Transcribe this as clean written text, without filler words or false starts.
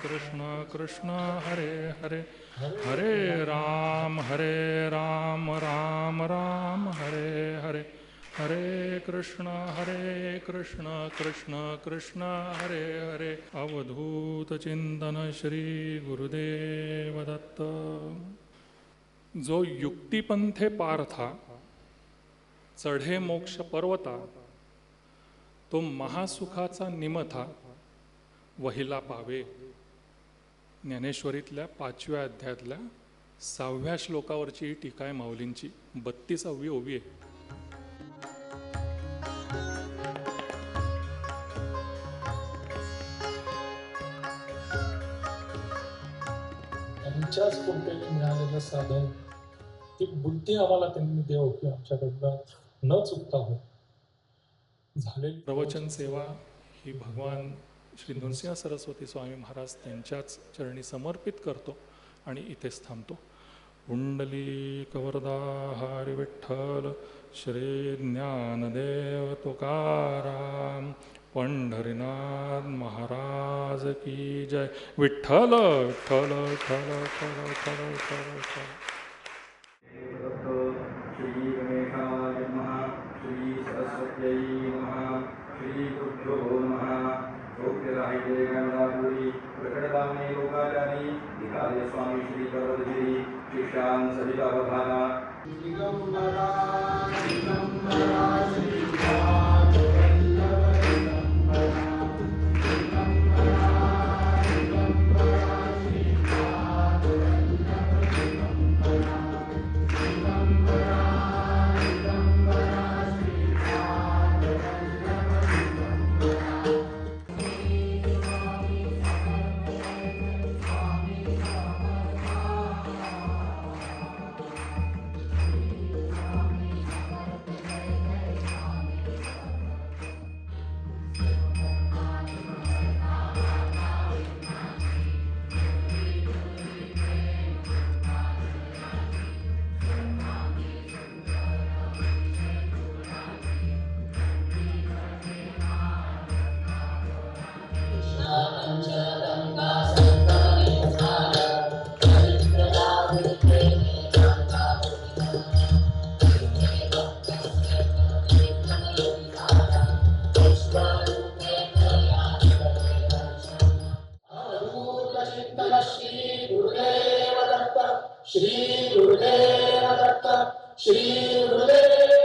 कृष्ण कृष्ण हरे हरे हरे राम राम राम हरे हरे हरे कृष्ण कृष्ण कृष्ण हरे हरे. अवधूत चिंतन श्री गुरुदेव दत्त. जो युक्तिपंथे पार्था चढे मोक्ष पर्वता, तो महासुखाचा निमथा वहिला पावे. ज्ञानेश्वरीतल्या 5व्या अध्यायातल्या 6व्या श्लोकावरची ही टीका आहे माऊलींची. 32वी ओवी आहे. त्यांच्याच कृपेने मिळालेलं साधन, ती बुद्धी आम्हाला त्यांनी देव की आमच्याकडनं न चुकता हो झालेली प्रवचन सेवा ही भगवान श्री नृसिंह सरस्वती स्वामी महाराज त्यांच्याच चरणी समर्पित करतो आणि इथेच थांबतो. पुंडलिक वरदा हरी विठ्ठल श्री ज्ञानदेव तुकाराम पंढरीनाथ महाराज की जय. विठ्ठल विठ्ठल विठ्ठल विठ्ठल विठ्ठल विठ्ठल. श्री गणेशाय नमः. श्री सरस्वत्यै नमः. श्री गुरुभ्यो नमः. राहिले गंगापुरी प्रकटदामने लोकाचारी धिकारे स्वामी श्री कवरगिरी शिष्यां सहित अवधाना. दिगंबरा दिगंबरा श्री श्री गुरुदेव दत्त श्री गुरुदेव